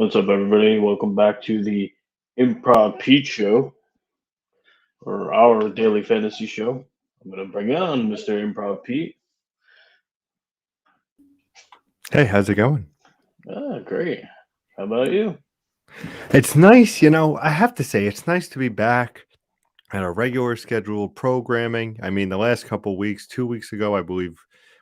What's up, everybody? Welcome back to the Improv Pete Show, or our daily fantasy show. I'm going to bring on Mr. Improv Pete. Hey, how's it going? Great. How about you? It's nice, I have to say, it's nice to be back at our regular scheduled programming. I mean, the last couple weeks, 2 weeks ago, I believe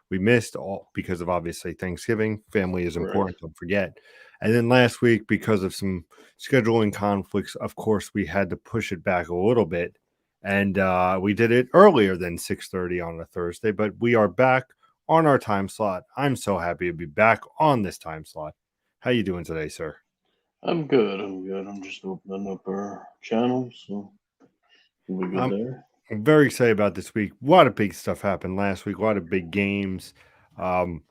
we missed all because of obviously Thanksgiving. Family is Right. important, don't forget. And then last week, because of some scheduling conflicts, of course, we had to push it back a little bit. And we did it earlier than 6:30 on a Thursday, but we are back on our time slot. I'm so happy to be back on this time slot. How you doing today, sir? I'm good. I'm good. I'm just opening up our channel, so we'll be good I'm there. I'm very excited about this week. A lot of big stuff happened last week. A lot of big games. Um,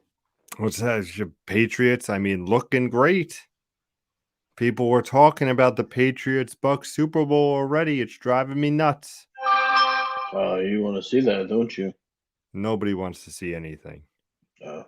what's that? Your Patriots. I mean, looking great. People were talking about the Patriots Bucks Super Bowl already. It's driving me nuts. You want to see that, don't you? Nobody wants to see anything. Uh,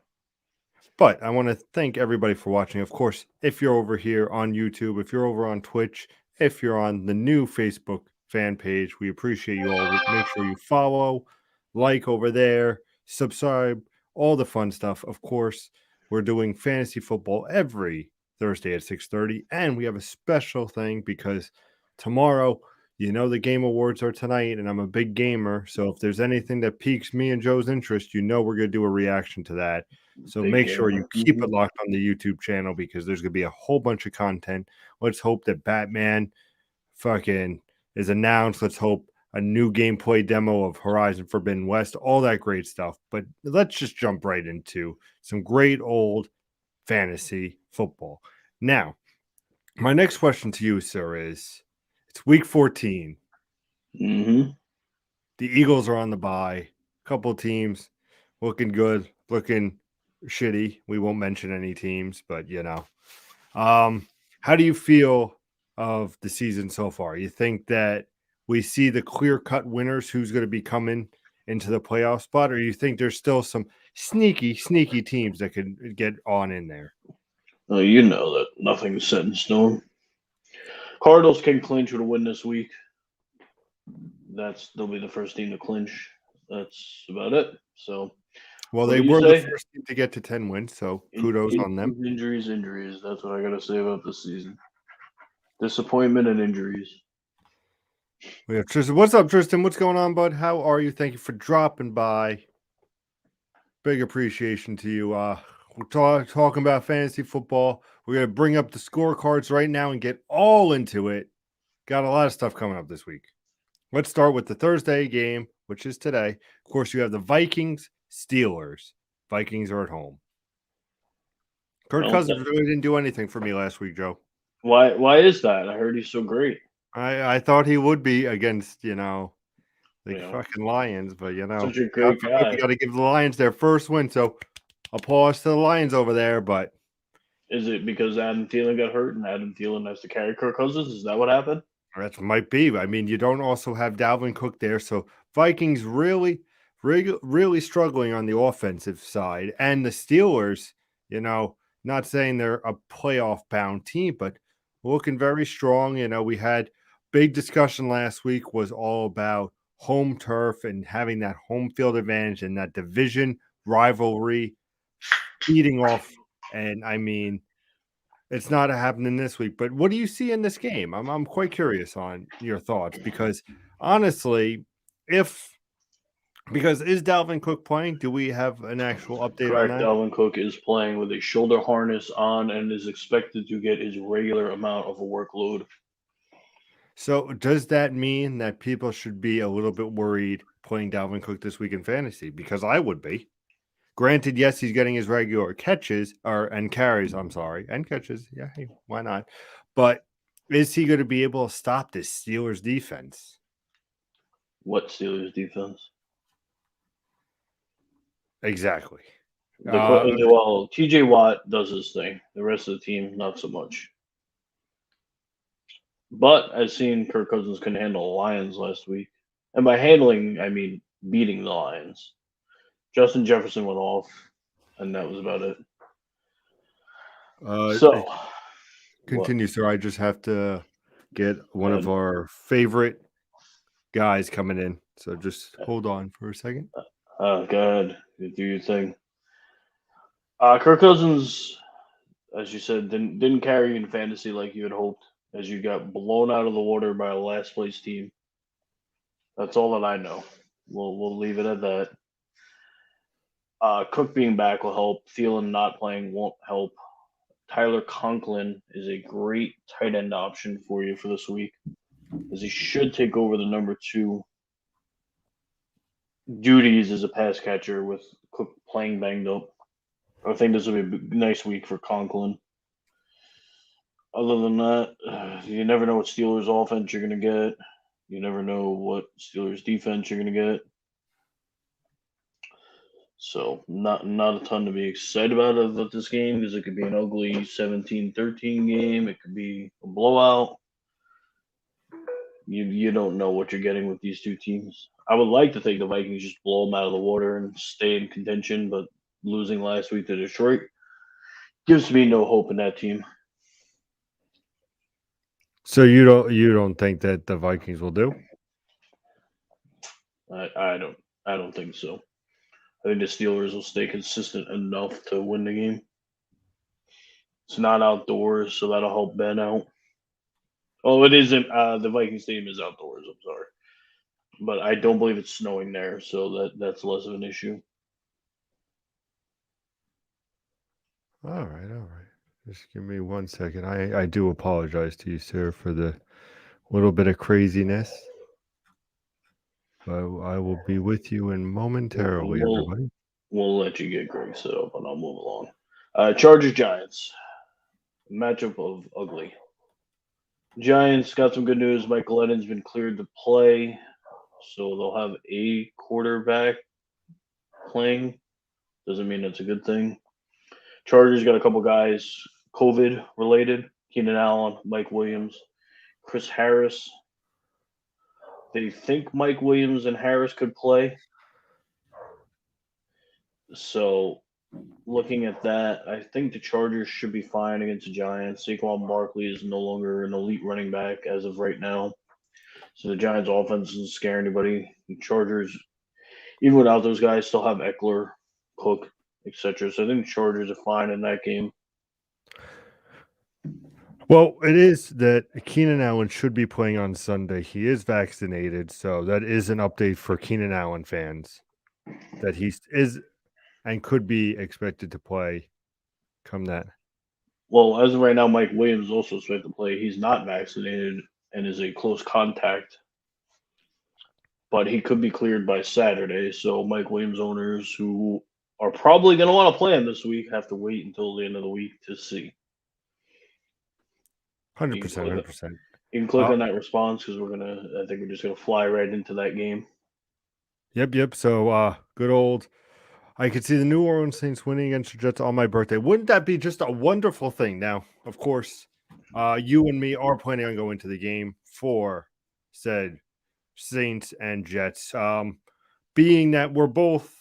But I want to thank everybody for watching. Of course, if you're over here on YouTube, if you're over on Twitch, if you're on the new Facebook fan page, we appreciate you all. Make sure you follow, like over there, subscribe, all the fun stuff. Of course, we're doing fantasy football every Thursday at 6:30, and we have a special thing because tomorrow, the game awards are tonight, and I'm a big gamer. So if there's anything that piques me and Joe's interest, we're going to do a reaction to that. So Big make sure you gamer. keep it locked on the YouTube channel because there's going to be a whole bunch of content. Let's hope that Batman fucking is announced. Let's hope a new gameplay demo of Horizon Forbidden West, all that great stuff. But let's just jump right into some great old fantasy football. Now, my next question to you, sir, is it's week 14. Mm-hmm. The Eagles are on the bye. Couple teams looking good, looking shitty. We won't mention any teams, but how do you feel of the season so far? You think that we see the clear-cut winners who's going to be coming into the playoff spot, or you think there's still some sneaky teams that could get on in there? Well, you know that nothing's set in stone. Cardinals can clinch with a win this week. They'll be the first team to clinch. That's about it. So, Well, what they do you were the say? first team to get to 10 wins, so kudos on them. Injuries. That's what I gotta say about this season. Disappointment and injuries. We have Tristan. What's up, Tristan? What's going on, bud? How are you? Thank you for dropping by. Big appreciation to you. We're talking about fantasy football. We're going to bring up the scorecards right now and get all into it. Got a lot of stuff coming up this week. Let's start with the Thursday game, which is today. Of course, you have the Vikings, Steelers. Vikings are at home. Kirk Cousins really didn't do anything for me last week, Joe. Why is that? I heard he's so great. I thought he would be against, fucking Lions, but such a great guy. We got to give the Lions their first win. So applause to the Lions over there, but is it because Adam Thielen got hurt and Adam Thielen has to carry Kirk Cousins? Is that what happened? That might be. I mean, you don't also have Dalvin Cook there, so Vikings really struggling on the offensive side, and the Steelers, not saying they're a playoff bound team, but looking very strong. We had big discussion last week was all about home turf and having that home field advantage and that division rivalry feeding off. And I mean, it's not happening this week, but what do you see in this game? I'm quite curious on your thoughts because honestly, because is Dalvin Cook playing? Do we have an actual update on Correct. that? Dalvin Cook is playing with a shoulder harness on and is expected to get his regular amount of a workload. So does that mean that people should be a little bit worried playing Dalvin Cook this week in fantasy? Because I would be. Granted, yes, he's getting his regular catches and carries. I'm sorry, and catches. Yeah, hey, why not? But is he going to be able to stop this Steelers defense? What Steelers defense? Exactly. Well, TJ Watt does his thing. The rest of the team, not so much. But I've seen Kirk Cousins can handle the Lions last week. And by handling, I mean beating the Lions. Justin Jefferson went off, and that was about it. So, Continue, sir. I just have to get one of And, our favorite guys coming in. So just hold on for a second. go ahead. You do your thing. Kirk Cousins, as you said, didn't carry you in fantasy like you had hoped, as you got blown out of the water by a last place team. That's all that I know. We'll leave it at that. Cook being back will help. Thielen not playing won't help. Tyler Conklin is a great tight end option for you for this week, as he should take over the number 2 duties as a pass catcher with Cook playing banged up. I think this will be a nice week for Conklin. Other than that, you never know what Steelers offense you're going to get. You never know what Steelers defense you're going to get. So not a ton to be excited about this game, because it could be an ugly 17-13 game. It could be a blowout. You don't know what you're getting with these two teams. I would like to think the Vikings just blow them out of the water and stay in contention, but losing last week to Detroit gives me no hope in that team. So you don't think that the Vikings will do? I don't think so. I think the Steelers will stay consistent enough to win the game. It's not outdoors, so that'll help Ben out. Oh, it isn't. The Vikings team is outdoors. I'm sorry, but I don't believe it's snowing there, so that's less of an issue. All right, all right. Just give me 1 second. I do apologize to you, sir, for the little bit of craziness. I will be with you in momentarily, We'll everybody. we'll let you get Greg set up, and I'll move along. Chargers Giants matchup of ugly. Giants got some good news. Michael Lennon been cleared to play, so they'll have a quarterback playing. Doesn't mean it's a good thing. Chargers got a couple guys COVID related. Keenan Allen, Mike Williams, Chris Harris. They think Mike Williams and Harris could play. So looking at that, I think the Chargers should be fine against the Giants. Saquon Barkley is no longer an elite running back as of right now. So the Giants offense doesn't scare anybody. The Chargers, even without those guys, still have Eckler, Cook, etc. So I think the Chargers are fine in that game. Well, it is that Keenan Allen should be playing on Sunday. He is vaccinated, so that is an update for Keenan Allen fans that he is and could be expected to play come that. Well, as of right now, Mike Williams also expected to play. He's not vaccinated and is a close contact, but he could be cleared by Saturday. So Mike Williams owners who are probably going to want to play him this week have to wait until the end of the week to see. 100%, 100%. You can click on that response, because I think we're just gonna fly right into that game. Yep. So good old I could see the New Orleans Saints winning against the Jets on my birthday. Wouldn't that be just a wonderful thing? Now, of course, you and me are planning on going to the game for said Saints and Jets. Being that we're both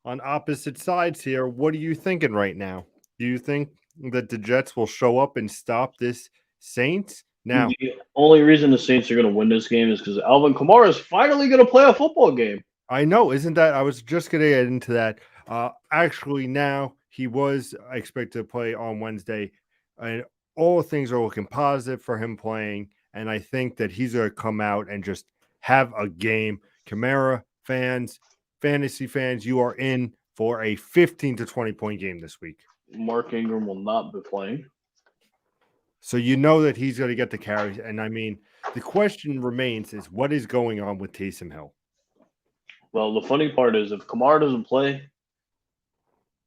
on opposite sides here, what are you thinking right now? Do you think that the Jets will show up and stop this Saints? Now, The only reason the Saints are gonna win this game is because Alvin Kamara is finally gonna play a football game. I know, isn't that? I was just going to get into that. Actually, now he was expected to play on Wednesday, and all things are looking positive for him playing. And I think that he's going to come out and just have a game. Kamara fans, fantasy fans, you are in for a 15 to 20 point game this week. Mark Ingram will not be playing. So you know that he's going to get the carries. And I mean, the question remains is what is going on with Taysom Hill? Well, the funny part is, if Kamara doesn't play,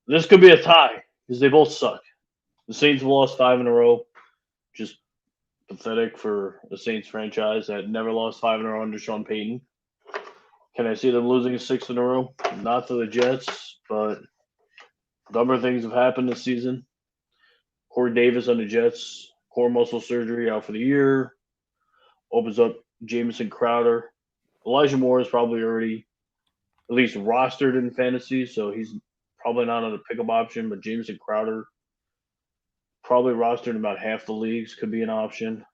this could be a tie, because they both suck. The Saints have lost 5 in a row. Just pathetic for the Saints franchise that never lost 5 in a row under Sean Payton. Can I see them losing 6 in a row? Not to the Jets, but dumber things have happened this season. Corey Davis on the Jets, core muscle surgery, out for the year. Opens up Jamison Crowder. Elijah Moore is probably already at least rostered in fantasy, so he's probably not on a pickup option, but Jamison Crowder probably rostered in about half the leagues. Could be an option.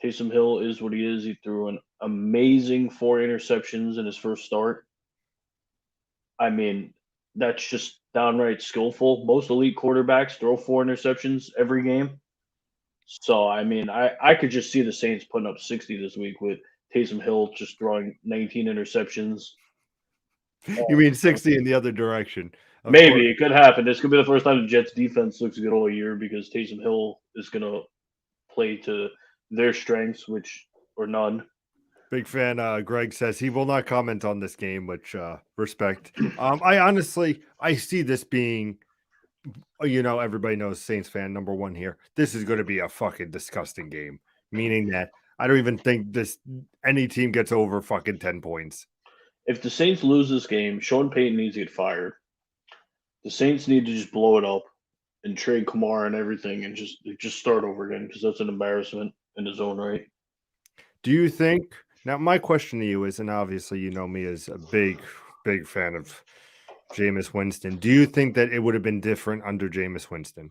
Taysom Hill is what he is. He threw an amazing 4 interceptions in his first start. I mean, that's just downright skillful. Most elite quarterbacks throw 4 interceptions every game. So I mean, I could just see the Saints putting up 60 this week with Taysom Hill just throwing 19 interceptions. You mean 60 in the other direction? Of course, Maybe it could happen. This could be the first time the Jets defense looks good all year because Taysom Hill is going to play to their strengths, which or none. big fan. Greg says he will not comment on this game, which respect. I honestly, I see this being, everybody knows Saints fan number one here. This is going to be a fucking disgusting game, meaning that I don't even think any team gets over fucking 10 points. If the Saints lose this game, Sean Payton needs to get fired. The Saints need to just blow it up and trade Kamara and everything and just start over again because that's an embarrassment in his own right. Do you think now? My question to you is, and obviously you know me as a big fan of Jameis Winston. Do you think that it would have been different under Jameis Winston?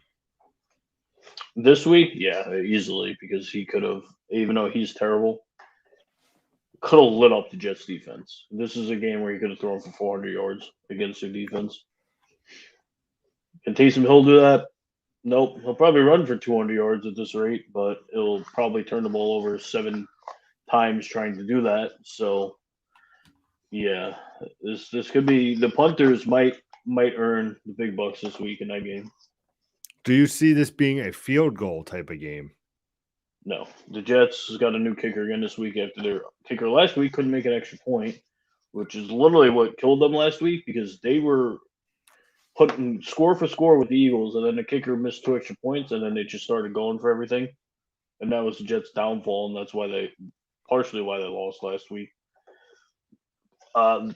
This week, yeah, easily because he could have, even though he's terrible, could have lit up the Jets defense. This is a game where he could have thrown for 400 yards against their defense. Can Taysom Hill do that? Nope. He'll probably run for 200 yards at this rate, but it'll probably turn the ball over 7 times trying to do that. So, yeah, this could be the punters might earn the big bucks this week in that game. Do you see this being a field goal type of game? No, the Jets has got a new kicker again this week after their kicker last week couldn't make an extra point, which is literally what killed them last week because they were putting score for score with the Eagles, and then the kicker missed 2 extra points, and then they just started going for everything, and that was the Jets' downfall, and that's why partially why they lost last week.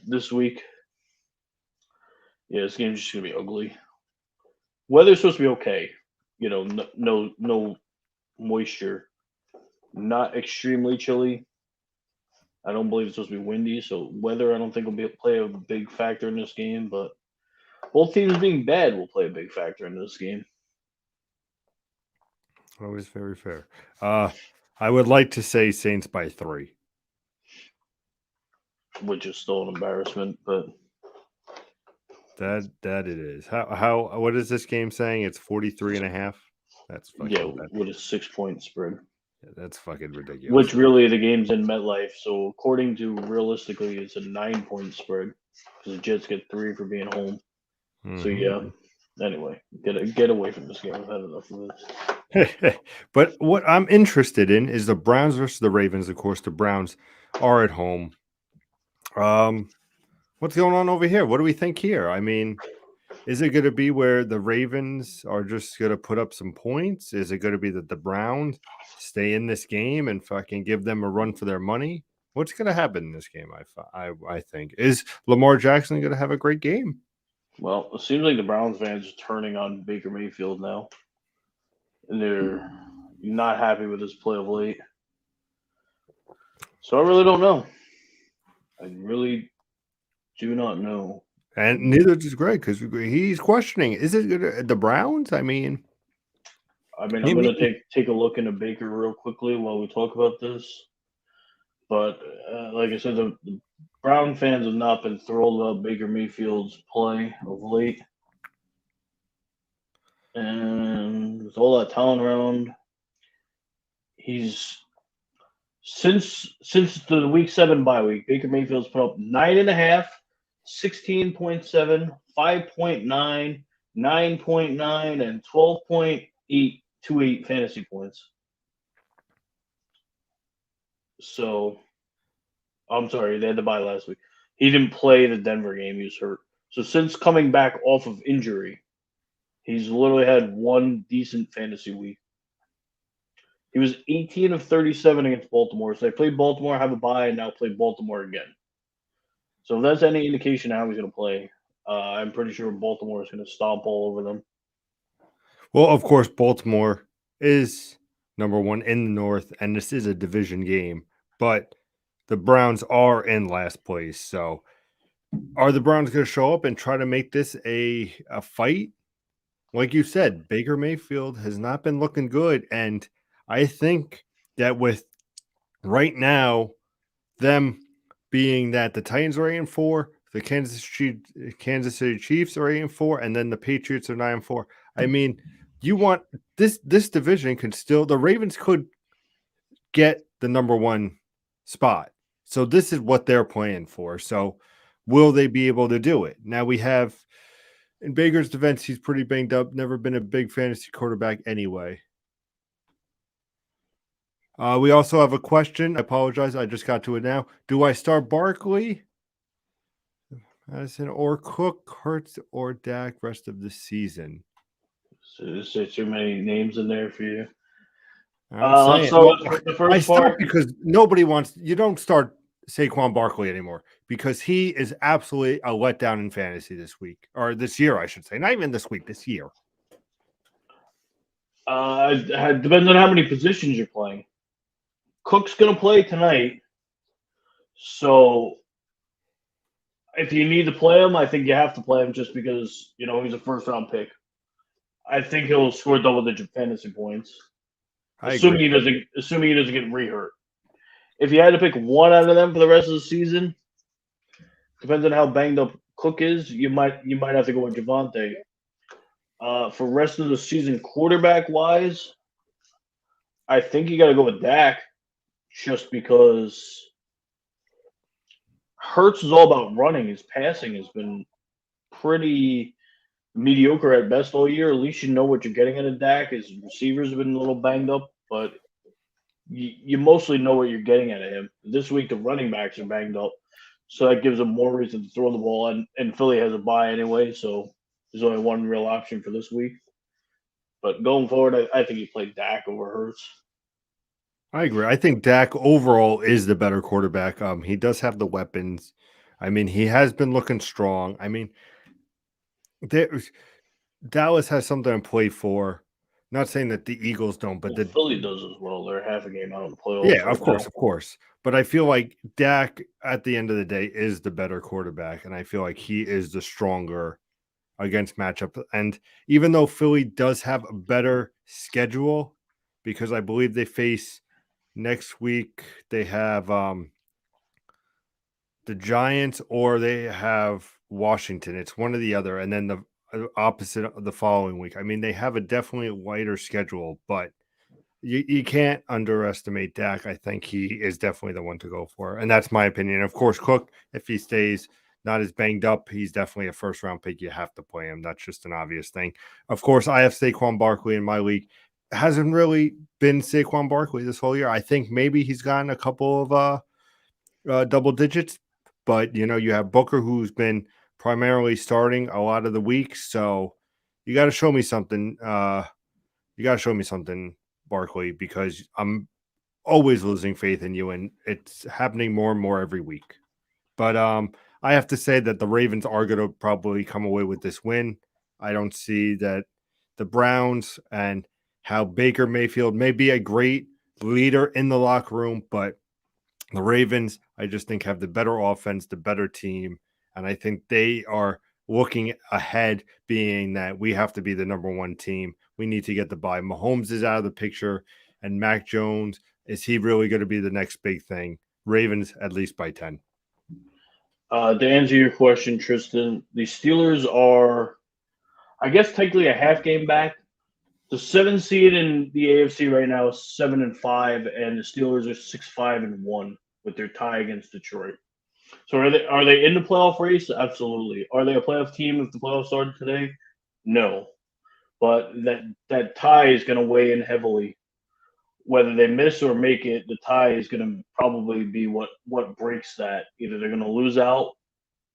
This week, yeah, this game's just gonna be ugly. Weather's supposed to be okay, no moisture, not extremely chilly. I don't believe it's supposed to be windy, so weather I don't think will play a big factor in this game, but both teams being bad will play a big factor in this game. Always very fair. I would like to say Saints by 3. Which is still an embarrassment, but That it is. How what is this game saying? It's 43.5. That's fucking yeah, with a 6-point spread. That's fucking ridiculous. Which really the game's in MetLife, so according to realistically, it's a 9-point spread because the Jets get 3 for being home. Mm-hmm. So yeah. Anyway, get away from this game. I've had enough of this. But what I'm interested in is the Browns versus the Ravens. Of course, the Browns are at home. What's going on over here? What do we think here? I mean, is it going to be where the Ravens are just going to put up some points? Is it going to be that the Browns stay in this game and fucking give them a run for their money? What's going to happen in this game? I think is Lamar Jackson going to have a great game? Well, it seems like the Browns fans are turning on Baker Mayfield now, and they're not happy with his play of late. So I really don't know. I really do not know. And neither does Greg because he's questioning: is it the Browns? I mean, I'm going to take a look into Baker real quickly while we talk about this. But like I said, the Brown fans have not been thrilled about Baker Mayfield's play of late. And with all that talent around, he's since the week 7 bye week, Baker Mayfield's put up 9.5, 16.7, 5.9, 9.9, and 12.828 fantasy points. So, I'm sorry, they had to bye last week. He didn't play the Denver game. He was hurt. So since coming back off of injury, he's literally had one decent fantasy week. He was 18 of 37 against Baltimore. So they played Baltimore, have a bye, and now play Baltimore again. So if that's any indication of how he's going to play, I'm pretty sure Baltimore is going to stomp all over them. Well, of course, Baltimore is number 1 in the North, and this is a division game, but the Browns are in last place. So are the Browns going to show up and try to make this a fight? like you said, Baker Mayfield has not been looking good. And I think that with right now, them being that the Titans are 8-4, the Kansas City Chiefs are 8-4, and then the Patriots are 9-4. I mean, you want this division can still the Ravens could get the number one spot. So this is what they're playing for. So will they be able to do it? Now we have in Baker's defense, he's pretty banged up, never been a big fantasy quarterback anyway. We also have a question. I apologize. I just got to it now. Do I start Barkley, Madison, or Cook, Hurts, or Dak rest of the season? So there's too many names in there for you. I'm Let's saying, start well, with the I first start part. because nobody wants. You don't start Saquon Barkley anymore because he is absolutely a letdown in fantasy this week or this year, I should say. Not even this week, this year. It depends on how many positions you're playing. Cook's going to play tonight. So if you need to play him, I think you have to play him just because, he's a first round pick. I think he'll score double digit fantasy points. I agree. Assuming he doesn't get re-hurt. If you had to pick one out of them for the rest of the season, depends on how banged up Cook is, you might have to go with Javante. For rest of the season, quarterback wise, I think you got to go with Dak, just because Hurts is all about running. His passing has been pretty mediocre at best all year. At least you know what you're getting out of Dak. His receivers have been a little banged up, but you mostly know what you're getting out of him. This week, the running backs are banged up, so that gives them more reason to throw the ball. And Philly has a bye anyway, so there's only one real option for this week. But going forward, I think he played Dak over Hurts. I agree. I think Dak overall is the better quarterback. He does have the weapons. I mean, he has been looking strong. I mean, there's Dallas has something to play for. Not saying that the Eagles don't, but Well, Philly does as well. They're half a game out of the playoffs yeah, right now. of course. But I feel like Dak at the end of the day is the better quarterback, and I feel like he is the stronger against matchup. And even though Philly does have a better schedule, because I believe they face next week, they have the Giants or they have Washington. It's one or the other, and then the opposite of the following week. I mean, they have a definitely lighter schedule, but you can't underestimate Dak. I think he is definitely the one to go for, and that's my opinion. Of course, Cook, if he stays not as banged up, he's definitely a first round pick. You have to play him. That's just an obvious thing. Of course, I have Saquon Barkley in my league. Hasn't really been Saquon Barkley this whole year. I think maybe he's gotten a couple of double digits, but you have Booker who's been primarily starting a lot of the weeks. So you got to show me something. You got to show me something, Barkley, because I'm always losing faith in you, and it's happening more and more every week. But I have to say that the Ravens are going to probably come away with this win. I don't see that the Browns and how Baker Mayfield may be a great leader in the locker room, but the Ravens, I just think, have the better offense, the better team, and I think they are looking ahead, being that we have to be the number one team. We need to get the bye. Mahomes is out of the picture, and Mac Jones, is he really going to be the next big thing? Ravens, at least by 10. To answer your question, Tristan, the Steelers are, I guess, technically a half game back. The 7 seed in the AFC right now is 7-5, and the Steelers are 6-5-1 with their tie against Detroit. So are they in the playoff race? Absolutely. Are they a playoff team if the playoffs started today? No. But that tie is going to weigh in heavily. Whether they miss or make it, the tie is going to probably be what breaks that. Either they're going to lose out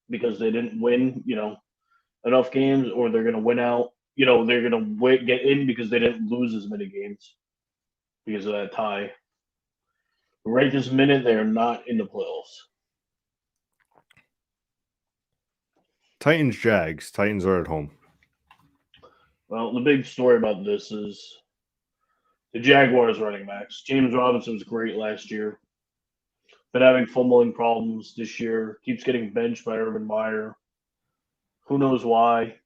because they didn't win, enough games, or they're going to win out. They're going to get in because they didn't lose as many games because of that tie. Right this minute, they are not in the playoffs. Titans, Jags. Titans are at home. Well, the big story about this is the Jaguars running backs. James Robinson was great last year. Been having fumbling problems this year. Keeps getting benched by Urban Meyer. Who knows why?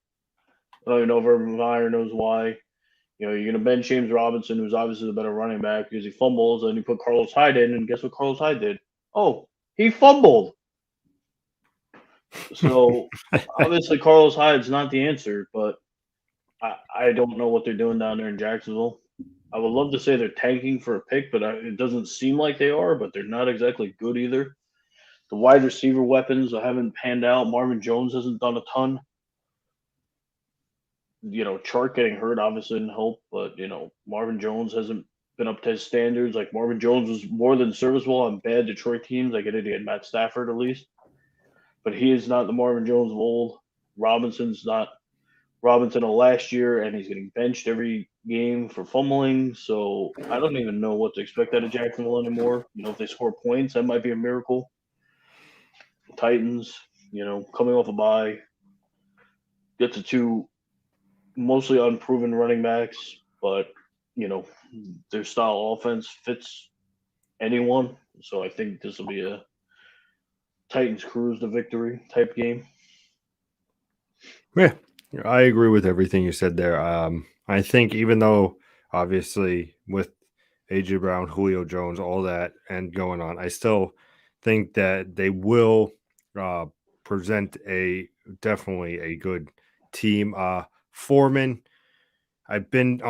I don't even know if Urban Meyer knows why. You know, you're going to bench James Robinson, who's obviously the better running back because he fumbles, and you put Carlos Hyde in, and guess what Carlos Hyde did? Oh, he fumbled. So obviously Carlos Hyde's not the answer, but I don't know what they're doing down there in Jacksonville. I would love to say they're tanking for a pick, but it doesn't seem like they are. But they're not exactly good either. The wide receiver weapons haven't panned out. Marvin Jones hasn't done a ton. You know, Chark getting hurt obviously didn't help, but you know, Marvin Jones hasn't been up to his standards. Like Marvin Jones was more than serviceable on bad Detroit teams. I get it, he had Matt Stafford at least, but he is not the Marvin Jones of old. Robinson's not Robinson of last year, and he's getting benched every game for fumbling. So I don't even know what to expect out of Jacksonville anymore. You know, if they score points, that might be a miracle. Titans, you know, coming off a bye, get to two mostly unproven running backs, but you know, their style offense fits anyone. So I think this will be a Titans cruise to victory type game. Yeah, I agree with everything you said there. I think even though obviously with AJ Brown, Julio Jones, all that and going on, I still think that they will uh, present a definitely a good team. Foreman, I've been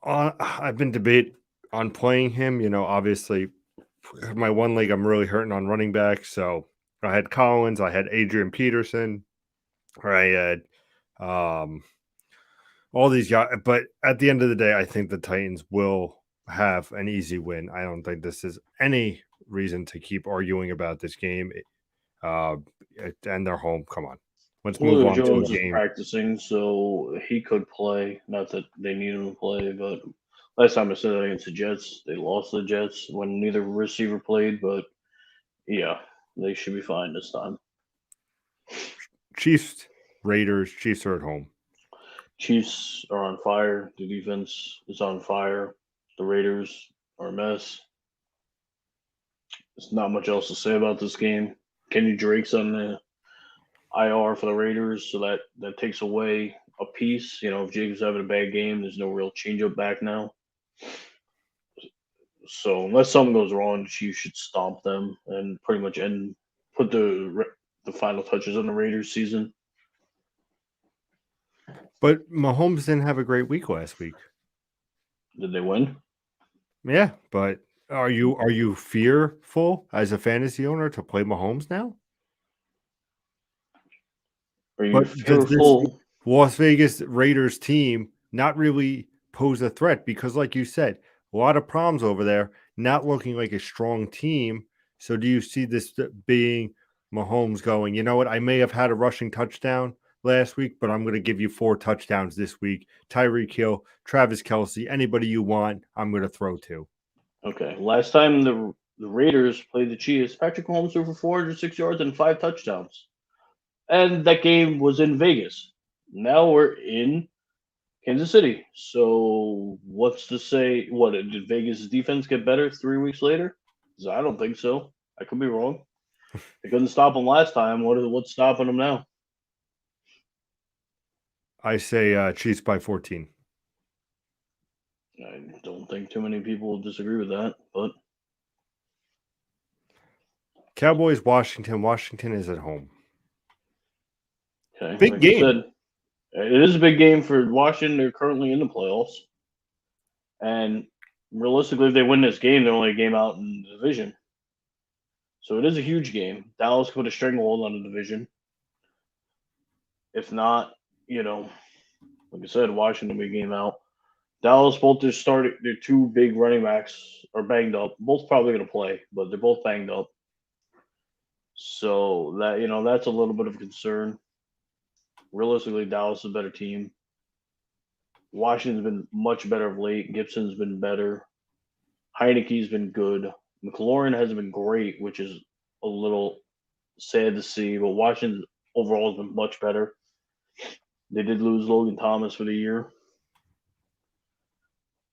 I've been debate on playing him. You know, obviously my one leg I'm really hurting on running back, so I had Collins, I had Adrian Peterson, or I had um, all these guys. But at the end of the day, I think the Titans will have an easy win. I don't think this is any reason to keep arguing about this game. Uh, and they're home. Come on, let's move Julio on to a Jones is game. practicing, so he could play. Not that they need him to play, but last time I said that against the Jets, they lost the Jets when neither receiver played. But yeah, they should be fine this time. Chiefs, Raiders. Chiefs are at home. Chiefs are on fire. The defense is on fire. The Raiders are a mess. There's not much else to say about this game. Kenny Drake's on the IR for the Raiders, so that takes away a piece. You know, if Jacobs having a bad game, there's no real changeup back now. So unless something goes wrong, the Chiefs should stomp them and pretty much put the final touches on the Raiders season. But Mahomes didn't have a great week last week. Did they win? Yeah, but are you fearful as a fantasy owner to play Mahomes now? Are you But does this fearful? Las Vegas Raiders team not really pose a threat? Because, like you said, a lot of problems over there, not looking like a strong team. So, do you see this being Mahomes going, you know what? I may have had a rushing touchdown last week, but I'm going to give you 4 touchdowns this week. Tyreek Hill, Travis Kelsey, anybody you want, I'm going to throw to. Okay. Last time the Raiders played the Chiefs, Patrick Mahomes threw for 406 yards and 5 touchdowns. And that game was in Vegas. Now we're in Kansas City. So what's to say? What did Vegas' defense get better 3 weeks later? 'Cause I don't think so. I could be wrong. They couldn't stop them last time. What's stopping them now? I say Chiefs by 14. I don't think too many people will disagree with that. But Cowboys, Washington. Washington is at home. okay, Big like I game. said, it is a big game for Washington. They're currently in the playoffs, and realistically, if they win this game, they're only a game out in the division. So it is a huge game. Dallas could put a stranglehold on the division. If not, you know, like I said, Washington will be a game out. Dallas both their two big running backs are banged up. Both probably gonna play, but they're both banged up. So that that's a little bit of a concern. Realistically, Dallas is a better team. Washington's been much better of late. Gibson's been better. Heineke's been good. McLaurin hasn't been great, which is a little sad to see. But Washington overall has been much better. They did lose Logan Thomas for the year,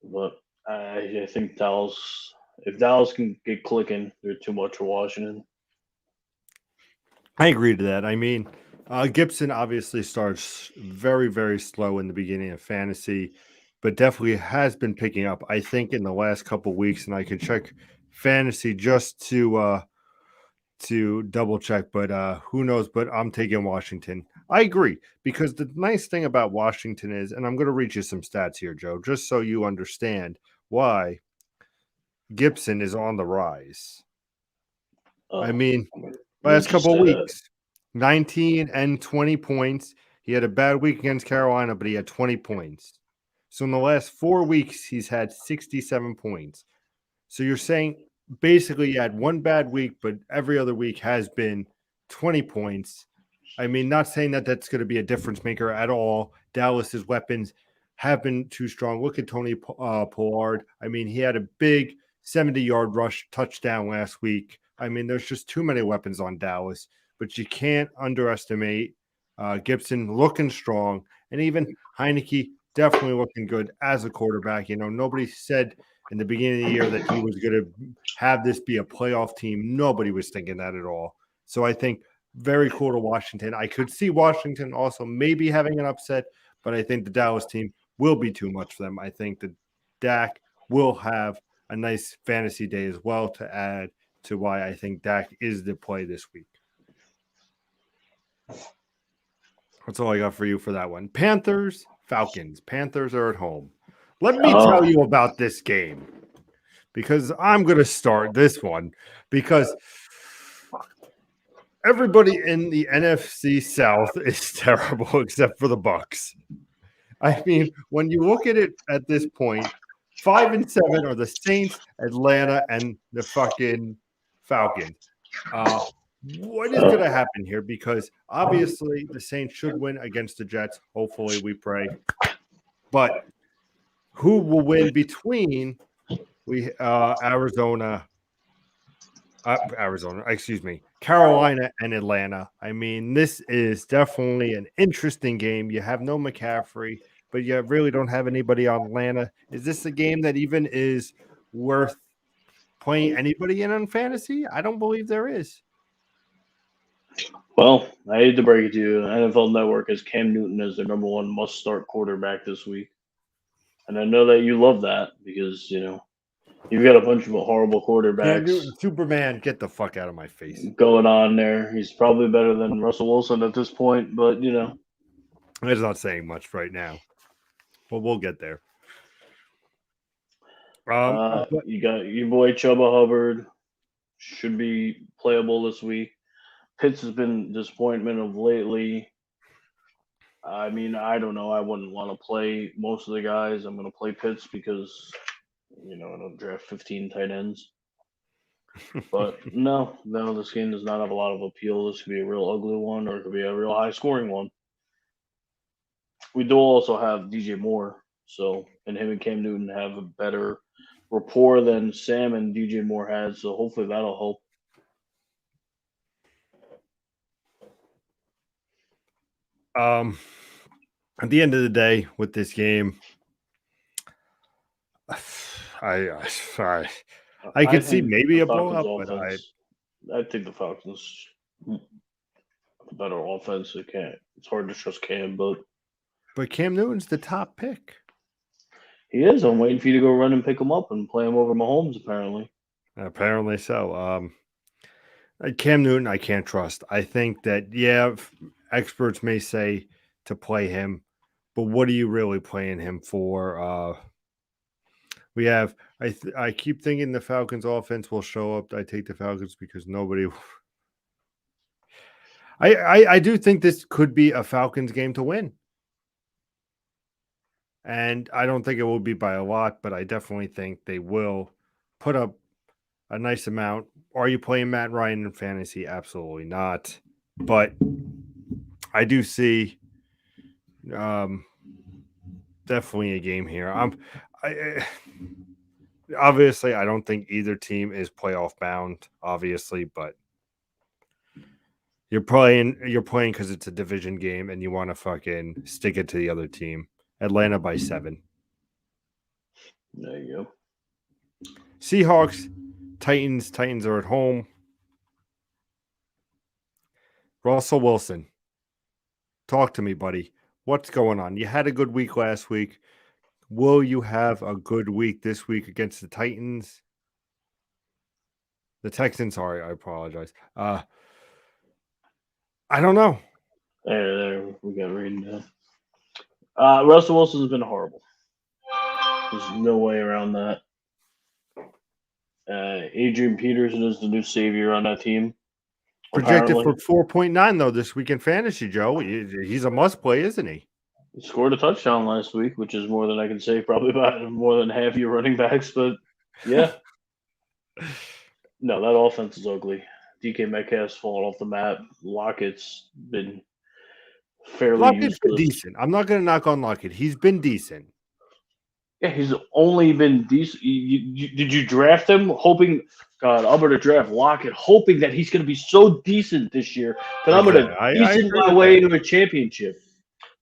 but I think Dallas. If Dallas can get clicking, they're too much for Washington. I agree to that. I mean, Gibson obviously starts very, very slow in the beginning of fantasy, but definitely has been picking up, I think, in the last couple weeks. And I can check fantasy just to double check, but who knows? But I'm taking Washington. I agree, because the nice thing about Washington is, and I'm going to read you some stats here, Joe, just so you understand why Gibson is on the rise. I mean, last Let's just couple of say that. weeks, 19 and 20 points. He had a bad week against Carolina, but he had 20 points. So in the last 4 weeks, he's had 67 points. So you're saying basically you had one bad week, but every other week has been 20 points. I mean, not saying that that's going to be a difference maker at all. Dallas's weapons have been too strong. Look at Tony Pollard. I mean, he had a big 70-yard rush touchdown last week. I mean, there's just too many weapons on Dallas, but you can't underestimate Gibson looking strong, and even Heineke definitely looking good as a quarterback. You know, nobody said in the beginning of the year that he was going to have this be a playoff team. Nobody was thinking that at all. So I think very cool to Washington. I could see Washington also maybe having an upset, but I think the Dallas team will be too much for them. I think that Dak will have a nice fantasy day as well, to add to why I think Dak is the play this week. That's all I got for you for that one. Panthers, Falcons. Panthers are at home. Let me tell you about this game, because I'm going to start this one because everybody in the NFC South is terrible except for the Bucks. I mean, when you look at it at this point, 5-7 are the Saints, Atlanta, and the fucking Falcons. What is going to happen here? Because obviously the Saints should win against the Jets. Hopefully, we pray. But who will win between Arizona, Carolina and Atlanta? I mean, this is definitely an interesting game. You have no McCaffrey, but you really don't have anybody on Atlanta. Is this a game that even is worth playing anybody in on fantasy? I don't believe there is. Well, I hate to break it to you. NFL Network has Cam Newton as their number one must start quarterback this week. And I know that you love that because, you've got a bunch of horrible Cam quarterbacks Newton, Superman, get the fuck out of my face. going on there. He's probably better than Russell Wilson at this point, but, That's not saying much right now, but we'll get there. But you got your boy Chuba Hubbard, should be playable this week. Pitts has been disappointment of lately. I mean, I don't know. I wouldn't want to play most of the guys. I'm going to play Pitts because, I don't draft 15 tight ends. But no, this game does not have a lot of appeal. This could be a real ugly one, or it could be a real high scoring one. We do also have DJ Moore, and him and Cam Newton have a better rapport than Sam and DJ Moore had. So hopefully that'll help. At the end of the day, with this game, I could see maybe a blowout, but I think the Falcons a better offense. It's hard to trust Cam, but Cam Newton's the top pick. He is. I'm waiting for you to go run and pick him up and play him over Mahomes. Apparently so. Cam Newton, I can't trust. I think that experts may say to play him, but what are you really playing him for? We have. I keep thinking the Falcons' offense will show up. I take the Falcons because nobody. I do think this could be a Falcons game to win. And I don't think it will be by a lot, but I definitely think they will put up a nice amount. Are you playing Matt Ryan in fantasy? Absolutely not. But I do see definitely a game here. Obviously, I don't think either team is playoff bound, obviously, but you're playing because it's a division game and you want to fucking stick it to the other team. Atlanta by 7. There you go. Seahawks, Titans are at home. Russell Wilson, talk to me, buddy. What's going on? You had a good week last week. Will you have a good week this week against the Titans? The Texans, sorry, I apologize. I don't know. There, we got reading down. Russell Wilson's been horrible. There's no way around that. Adrian Peterson is the new savior on that team. Projected Apparently, for 4.9 though this week in fantasy, Joe. He's a must play, isn't he? he scored a touchdown last week, which is more than I can say probably about more than half your running backs. But yeah, no, that offense is ugly. DK Metcalf's fallen off the map. Lockett's been fairly Lockett's been useless. decent. I'm not going to knock on Lockett. He's been decent. Yeah, he's only been decent. Did you draft him hoping? God, I'm going to draft Lockett, hoping that he's going to be so decent this year that I'm going to I decent agree my with way that. into a championship.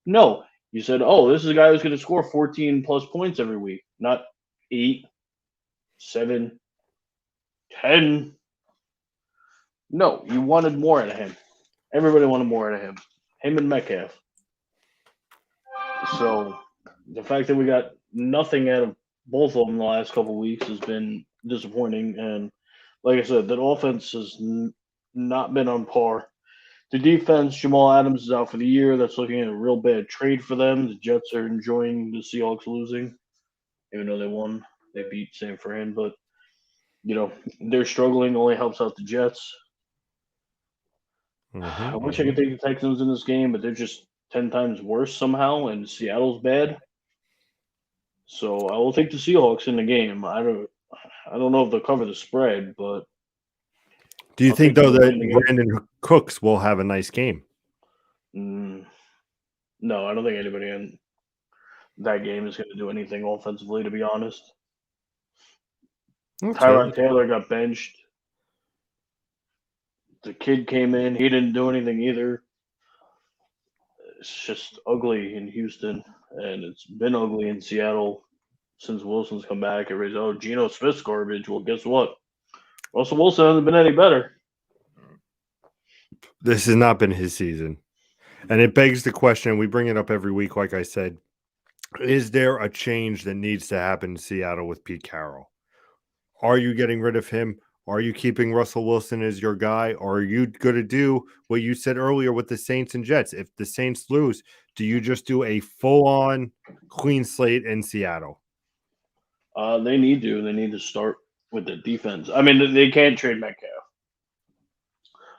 No, you said, oh, this is a guy who's going to score 14 plus points every week, not 8, 7, 10. No, you wanted more out of him. Everybody wanted more out of him. Him and Metcalf. So the fact that we got nothing out of both of them the last couple of weeks has been disappointing. And like I said, that offense has not been on par. The defense, Jamal Adams is out for the year. That's looking at a real bad trade for them. The Jets are enjoying the Seahawks losing, even though they won. They beat San Fran, but they're struggling. Only helps out the Jets. I wish I could take the Texans in this game, but they're just 10 times worse somehow, and Seattle's bad. So I will take the Seahawks in the game. I don't know if they'll cover the spread, but Do you I'll think take them though to that win the game. Brandon Cooks will have a nice game? No, I don't think anybody in that game is going to do anything offensively, to be honest. Okay. Tyrod Taylor got benched. The kid came in. He didn't do anything either. It's just ugly in Houston, and it's been ugly in Seattle since Wilson's come back. Everybody's, oh, Geno Smith's garbage. Well, guess what? Russell Wilson hasn't been any better. This has not been his season. And it begs the question, we bring it up every week, like I said, is there a change that needs to happen in Seattle with Pete Carroll? Are you getting rid of him? Are you keeping Russell Wilson as your guy? Or are you going to do what you said earlier with the Saints and Jets? If the Saints lose, do you just do a full-on clean slate in Seattle? They need to. They need to start with the defense. I mean, they can't trade Metcalf,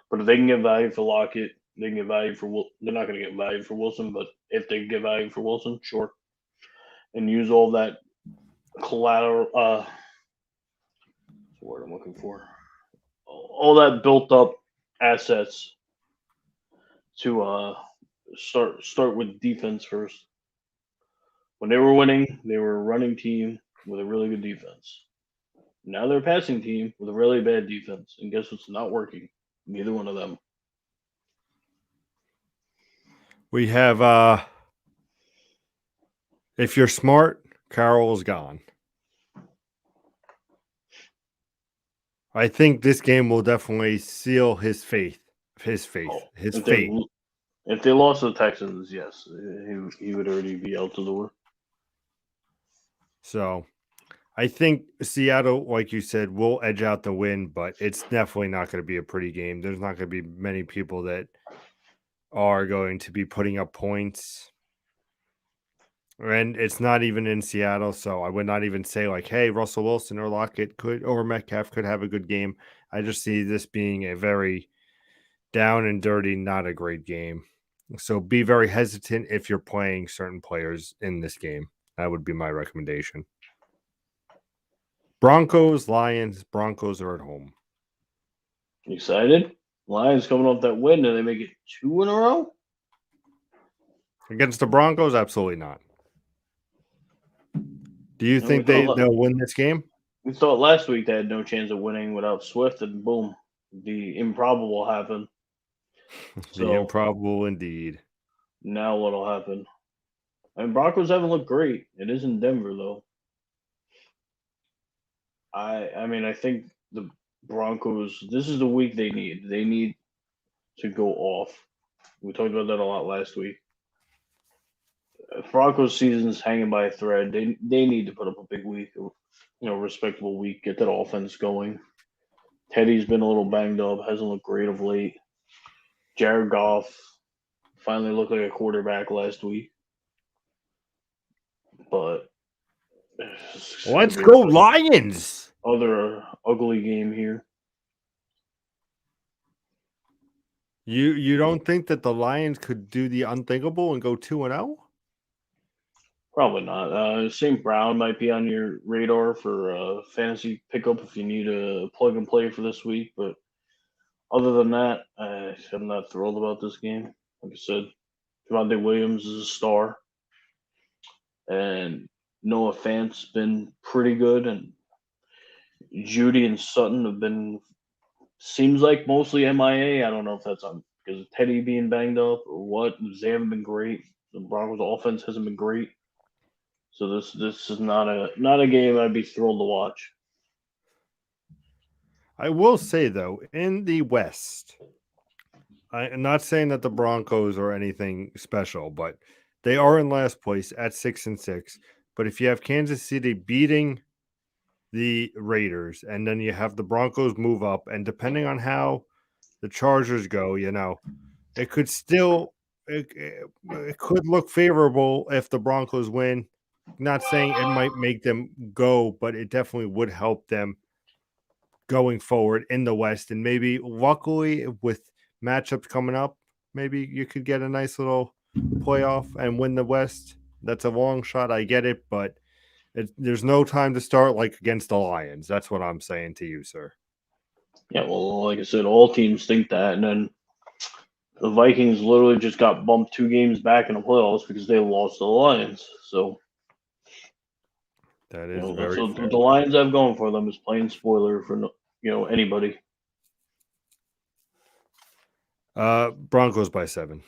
but if they can get value for Lockett, they can get value for. They're not going to get value for Wilson, but if they get value for Wilson, sure, and use all that collateral. What's the word I'm looking for? All that built up assets to start with defense first. When they were winning, they were a running team with a really good defense. Now they're a passing team with a really bad defense. And guess what's not working? Neither one of them. We have, if you're smart, Carroll is gone. I think this game will definitely seal his faith. His fate. If they lost to the Texans, yes, he would already be out the door. So I think Seattle, like you said, will edge out the win, but it's definitely not going to be a pretty game. There's not going to be many people that are going to be putting up points. And it's not even in Seattle, so I would not even say like, hey, Russell Wilson or Lockett or Metcalf could have a good game. I just see this being a very down and dirty, not a great game. So be very hesitant if you're playing certain players in this game. That would be my recommendation. Broncos, Lions. Broncos are at home. Excited? Lions coming off that win, and they make it 2 in a row? Against the Broncos? Absolutely not. Do you think they'll win this game? We thought last week they had no chance of winning without Swift, and boom, the improbable happened. The improbable indeed. Now what'll happen? I mean, Broncos haven't looked great. It is in Denver, though. I mean, I think the Broncos, this is the week they need. They need to go off. We talked about that a lot last week. Broncos season's hanging by a thread. They need to put up a big week, respectable week, get that offense going. Teddy's been a little banged up, hasn't looked great of late. Jared Goff finally looked like a quarterback last week, but it's gonna Let's be go Lions. other ugly game here. You don't think that the Lions could do the unthinkable and go 2-0? Probably not. St. Brown might be on your radar for fantasy pickup if you need a plug and play for this week, but other than that, I'm not thrilled about this game. Like I said, Javonte Williams is a star, and Noah Fant's been pretty good, and Judy and Sutton have been seems like mostly MIA. I don't know if that's on because of Teddy being banged up or what. They haven't been great. The Broncos' offense hasn't been great, so this is not a game I'd be thrilled to watch. I will say though, in the West, I'm not saying that the Broncos are anything special, but they are in last place at 6-6. But if you have Kansas City beating the Raiders, and then you have the Broncos move up, and depending on how the Chargers go, it could still it could look favorable if the Broncos win. Not saying it might make them go, but it definitely would help them going forward in the West. And maybe luckily with matchups coming up, maybe you could get a nice little playoff and win the West. That's a long shot. I get it, but there's no time to start like against the Lions. That's what I'm saying to you, sir. Yeah, well, like I said, all teams think that, and then the Vikings literally just got bumped 2 games back in the playoffs because they lost to the Lions. So That is that's very what fair. the Lions have going for them is playing spoiler for anybody. Broncos by 7.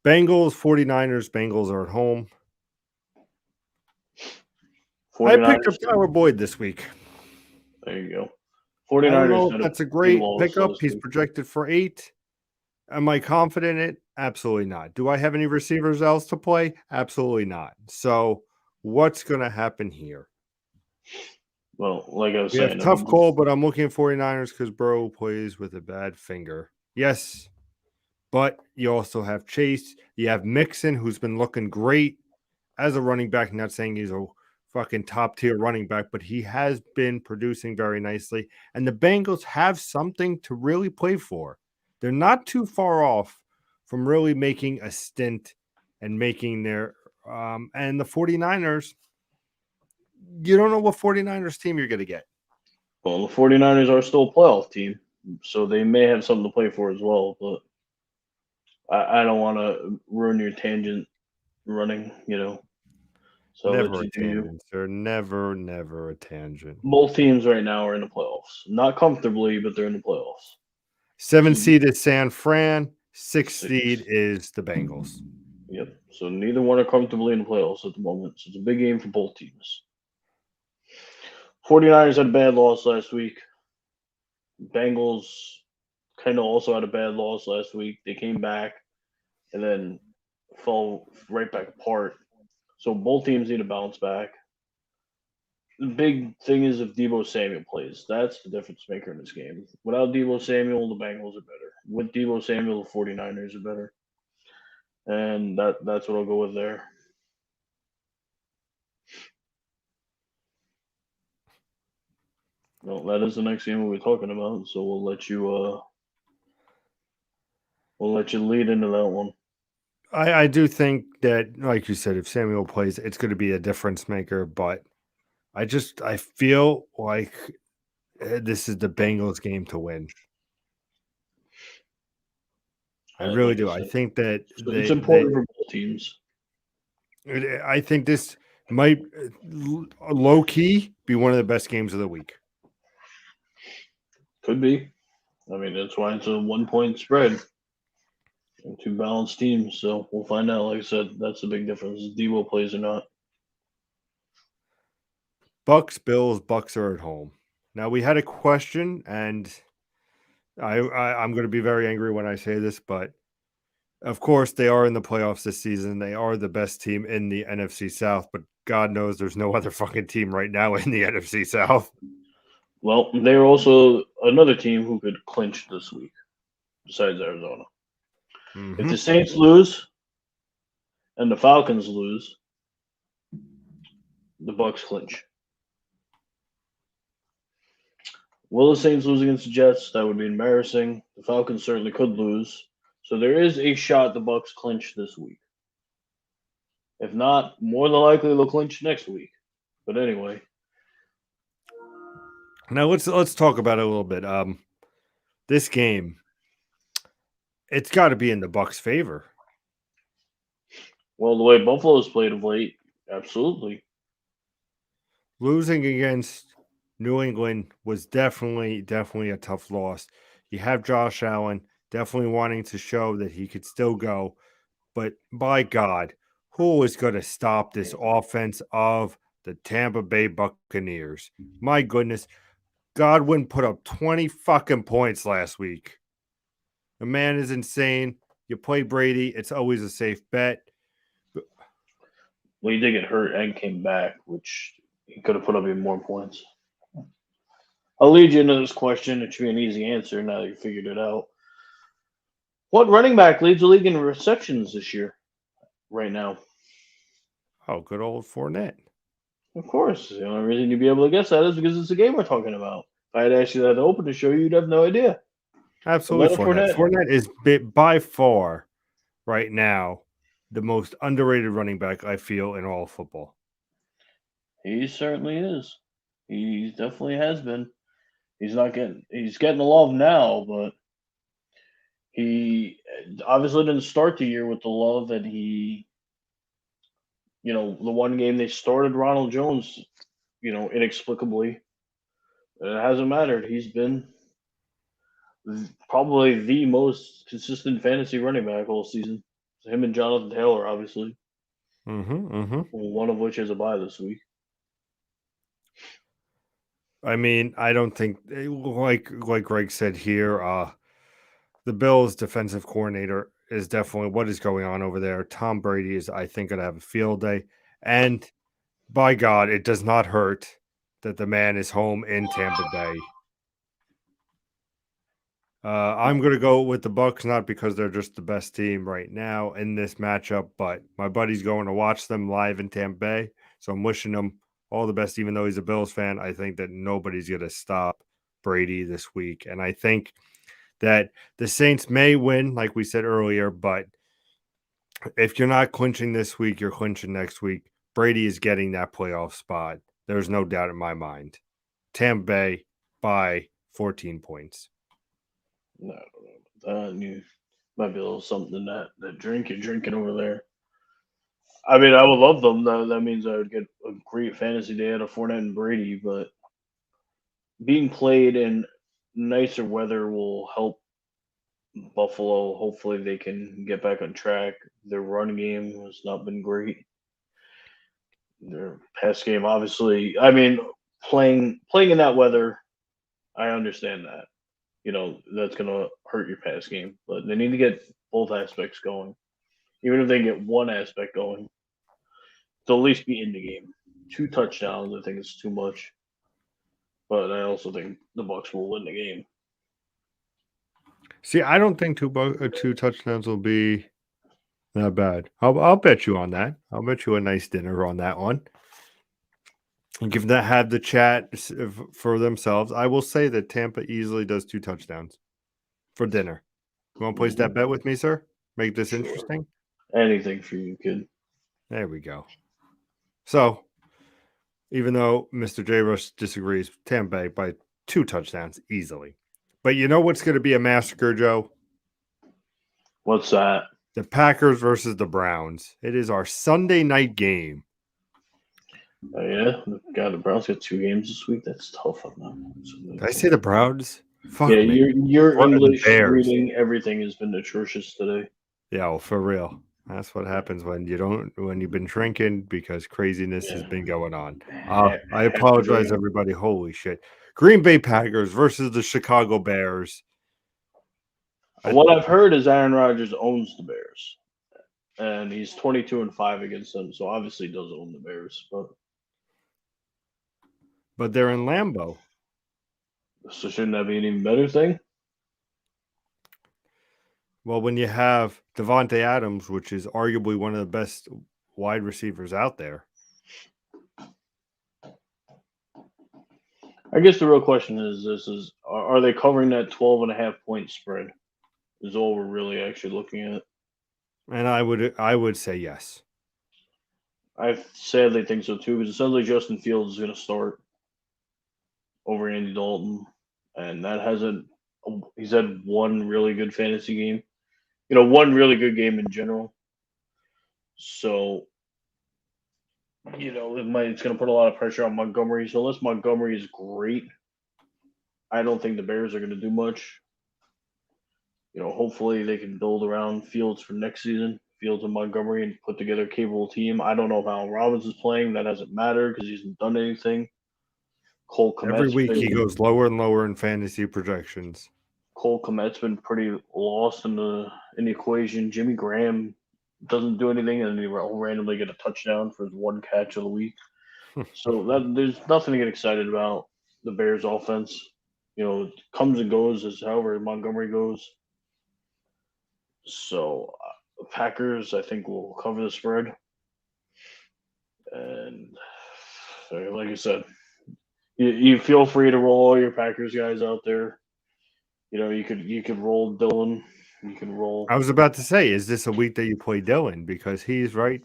Bengals, 49ers. Bengals are at home. I picked up 49ers. Tyler Boyd this week. There you go. I don't 49ers know if had a that's a big great loss pickup. last He's week. projected for 8. Am I confident in it? Absolutely not. Do I have any receivers else to play? Absolutely not. So what's going to happen here? Well, like I was We have saying, tough call, but I'm looking at 49ers because Burrow plays with a bad finger. Yes, but you also have Chase. You have Mixon, who's been looking great as a running back. Not saying he's a fucking top tier running back, but he has been producing very nicely. And the Bengals have something to really play for. They're not too far off from really making a stint and making their and the 49ers, you don't know what 49ers team you're going to get. well, the 49ers are still a playoff team, so they may have something to play for as well. But I don't want to ruin your tangent running, So I'll let Never a you do you. tangent, sir. Never a tangent. Both teams right now are in the playoffs. Not comfortably, but they're in the playoffs. 7 So seed is San Fran. 6 6. seed is the Bengals. Yep. So neither one are comfortably in the playoffs at the moment. So it's a big game for both teams. 49ers had a bad loss last week. Bengals kind of also had a bad loss last week. They came back and then fell right back apart. So both teams need to bounce back. The big thing is if Debo Samuel plays. That's the difference maker in this game. Without Debo Samuel, the Bengals are better. With Debo Samuel, the 49ers are better. And that's what I'll go with there. Well, that is the next game we'll be talking about, so we'll let you lead into that one. I do think that, like you said, if Samuel plays, it's going to be a difference maker. But I feel like this is the Bengals game to win. I really Like do. I I said, think that it's important for both teams. I think this might low key be one of the best games of the week. Could be. I mean, that's why it's a 1-point spread. And 2 balanced teams, so we'll find out. Like I said, that's the big difference. Is Debo plays or not. Bucks, Bills, Bucks are at home. Now we had a question, and I'm going to be very angry when I say this, but Of course, they are in the playoffs this season. They are the best team in the NFC South, but God knows there's no other fucking team right now in the NFC South. Well, they're also another team who could clinch this week, besides Arizona. If the Saints lose and the Falcons lose, the Bucks clinch. Will the Saints lose against the Jets? That would be embarrassing. The Falcons certainly could lose. So there is a shot the Bucks clinch this week. If not, more than likely they'll clinch next week. But anyway, Now let's talk about it a little bit. This game, it's got to be in the Bucks' favor. well, the way Buffalo's played of late, absolutely. Losing against New England was definitely a tough loss. You have Josh Allen definitely wanting to show that he could still go, but by God, who is going to stop this offense of the Tampa Bay Buccaneers? My goodness, Godwin put up 20 fucking points last week. The man is insane. You play Brady, it's always a safe bet. Well, he did get hurt and came back, which he could have put up even more points. I'll lead you into this question. It should be an easy answer now that you figured it out. What running back leads the league in receptions this year, right now? Oh, good old Fournette. Of course. The only reason you'd be able to guess that is because it's a game we're talking about. If I had asked you that to open the show, you'd have no idea. Absolutely, Leonard Fournette. Fournette is by far right now the most underrated running back I feel in all of football. He certainly is. He definitely has been. He's getting the love now, but he obviously didn't start the year with the love that he, the one game they started Ronald Jones, inexplicably. It hasn't mattered. He's been probably the most consistent fantasy running back all season. Him and Jonathan Taylor, obviously. One of which has a bye this week. I mean, I don't think like Greg said here, the Bills defensive coordinator is definitely what is going on over there. Tom Brady is, I think, going to have a field day. And by God, it does not hurt that the man is home in Tampa Bay. I'm going to go with the Bucks, not because they're just the best team right now in this matchup, but my buddy's going to watch them live in Tampa Bay. So I'm wishing him all the best, even though he's a Bills fan. I think that nobody's going to stop Brady this week. And I think that the Saints may win, like we said earlier, but if you're not clinching this week, you're clinching next week. Brady is getting that playoff spot. There's no doubt in my mind. Tampa Bay by 14 points. No, I don't know. You might be a little something in that drink you're drinking over there. I mean, I would love them. That means I would get a great fantasy day out of Fournette and Brady, but being played in nicer weather will help Buffalo. Hopefully, they can get back on track. Their run game has not been great. Their pass game, obviously. I mean, playing in that weather, I understand that. That's going to hurt your pass game, but they need to get both aspects going. Even if they get one aspect going, to at least be in the game. 2 touchdowns, I think, is too much. But I also think the Bucks will win the game. See, I don't think two touchdowns will be that bad. I'll bet you on that. I'll bet you a nice dinner on that one. And give that have the chat for themselves. I will say that Tampa easily does 2 touchdowns for dinner. You want to place that bet with me, sir? Make this interesting? Anything for you, kid. There we go. So, even though Mr. Jrush disagrees, Tampa Bay by 2 touchdowns easily. But you know what's going to be a massacre, Joe? What's that? The Packers versus the Browns. It is our Sunday night game. Oh, yeah? God, the Browns got 2 games this week. That's tough on them. Did I say the Browns? Fuck yeah, me. Your English reading, everything has been atrocious today. Yeah, well, for real. That's what happens when you've been drinking, because craziness has been going on. I apologize, everybody. Holy shit. Green Bay Packers versus the Chicago Bears. What I've heard is Aaron Rodgers owns the Bears, and he's 22-5 against them. So obviously, he does own the Bears, but they're in Lambeau. so shouldn't that be an even better thing? Well, when you have Devontae Adams, which is arguably one of the best wide receivers out there. I guess the real question is are they covering that 12.5 point spread? Is all we're really actually looking at. And I would say yes. I sadly think so too, because it sounds like Justin Fields is going to start over Andy Dalton, and that hasn't. He's had one really good fantasy game, one really good game in general. So, it's going to put a lot of pressure on Montgomery. So unless Montgomery is great, I don't think the Bears are going to do much. Hopefully they can build around Fields for next season, Fields and Montgomery, and put together a capable team. I don't know if Allen Robinson is playing. That doesn't matter because he hasn't done anything. Cole Every Kmet's week he been goes lower and lower in fantasy projections. Cole Kmet's been pretty lost in the equation. Jimmy Graham doesn't do anything, and he will randomly get a touchdown for his one catch of the week. So there's nothing to get excited about the Bears' offense. It comes and goes as however Montgomery goes. So the Packers, I think, will cover the spread. And like I said, you feel free to roll all your Packers guys out there. You could roll Dylan. You can roll. I was about to say, is this a week that you play Dylan because he's right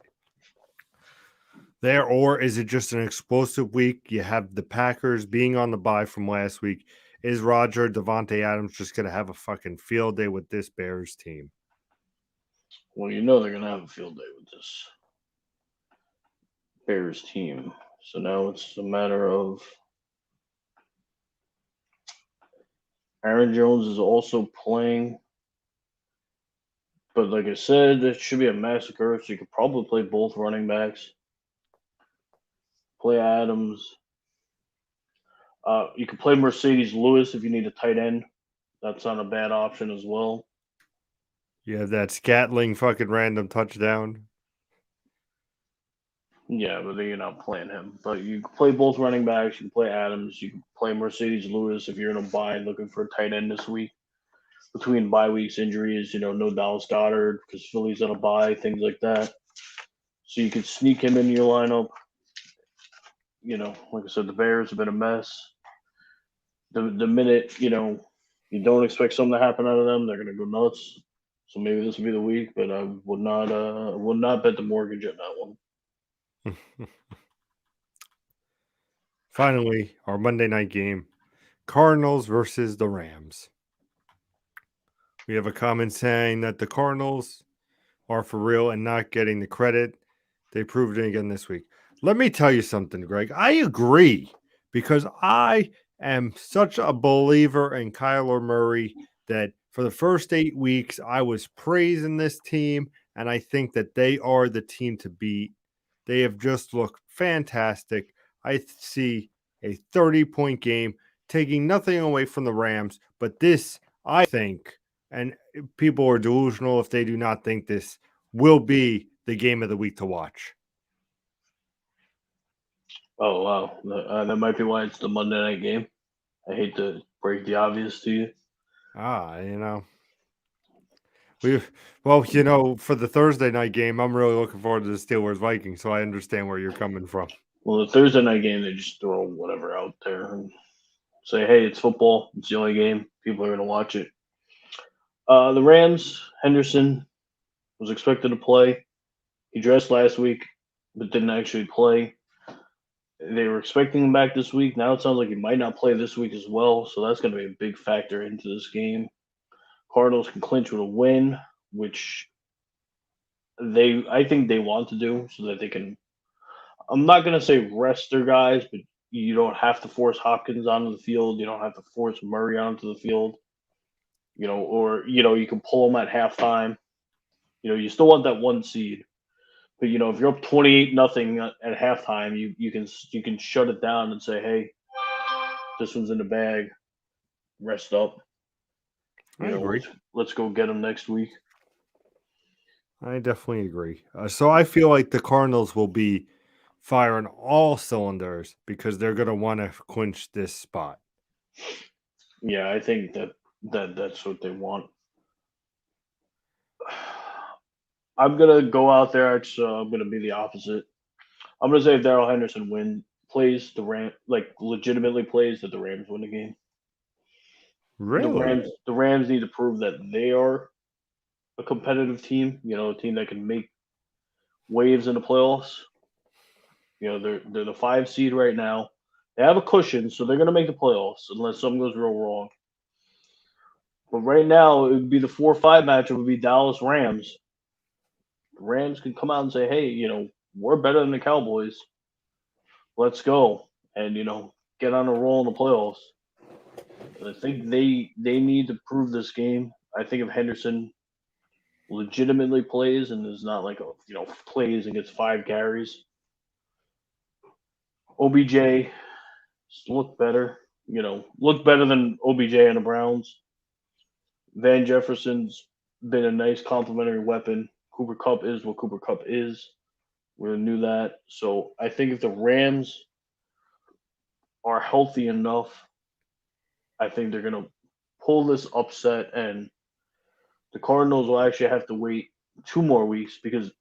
there, or is it just an explosive week? You have the Packers being on the bye from last week. Is Devontae Adams just going to have a fucking field day with this Bears team? Well, they're going to have a field day with this Bears team. So now it's a matter of Aaron Jones is also playing. But like I said, it should be a massacre. So you could probably play both running backs. Play Adams. You could play Mercedes Lewis if you need a tight end. That's not a bad option as well. You have that Scatling fucking random touchdown. Yeah, but you're not playing him. But you can play both running backs. You can play Adams. You can play Mercedes Lewis if you're in a bye looking for a tight end this week. Between bye weeks, injuries, no Dallas Goddard because Philly's on a bye, things like that. So you could sneak him into your lineup. Like I said, the Bears have been a mess. The minute, you don't expect something to happen out of them, they're going to go nuts. So maybe this will be the week, but I would not bet the mortgage on that one. Finally, our Monday night game, Cardinals versus the Rams. We have a comment saying that the Cardinals are for real and not getting the credit. They proved it again this week. Let me tell you something, Greg. I agree because I am such a believer in Kyler Murray that for the first 8 weeks, I was praising this team, and I think that they are the team to beat. They have just looked fantastic. I see a 30-point game, taking nothing away from the Rams, but this, I think, and people are delusional if they do not think this will be the game of the week to watch. Oh, wow. That might be why it's the Monday night game. I hate to break the obvious to you. For the Thursday night game, I'm really looking forward to the Steelers Vikings, so I understand where you're coming from. Well, the Thursday night game, they just throw whatever out there and say, hey, it's football. It's the only game. People are going to watch it. The Rams, Henderson was expected to play. He dressed last week, but didn't actually play. They were expecting him back this week. Now it sounds like he might not play this week as well, so that's going to be a big factor into this game. Cardinals can clinch with a win, which I think they want to do so that they can. I'm not going to say rest their guys, but you don't have to force Hopkins onto the field. You don't have to force Murray onto the field. Or you can pull them at halftime. You still want that one seed. But if you're up 28-0 at halftime, you can shut it down and say, "Hey, this one's in the bag. Rest up." I agree. Let's go get them next week. I definitely agree. So I feel like the Cardinals will be firing all cylinders because they're going to want to clinch this spot. Yeah, I think that's what they want. I'm gonna go out there. I'm gonna be the opposite. I'm gonna say if Daryl Henderson plays the Ram, like legitimately plays, that the Rams win the game. Really? The Rams need to prove that they are a competitive team. A team that can make waves in the playoffs. They're the 5 seed right now. They have a cushion, so they're gonna make the playoffs unless something goes real wrong. But right now, it would be the 4-5 matchup. Would be Dallas Rams. The Rams can come out and say, "Hey, we're better than the Cowboys. Let's go," and get on a roll in the playoffs. I think they need to prove this game. I think if Henderson legitimately plays and is not like plays and gets 5 carries, OBJ look better. Look better than OBJ and the Browns. Van Jefferson's been a nice complementary weapon. Cooper Cup is what Cooper Cup is. We knew that. So I think if the Rams are healthy enough, I think they're gonna pull this upset, and the Cardinals will actually have to wait 2 more weeks because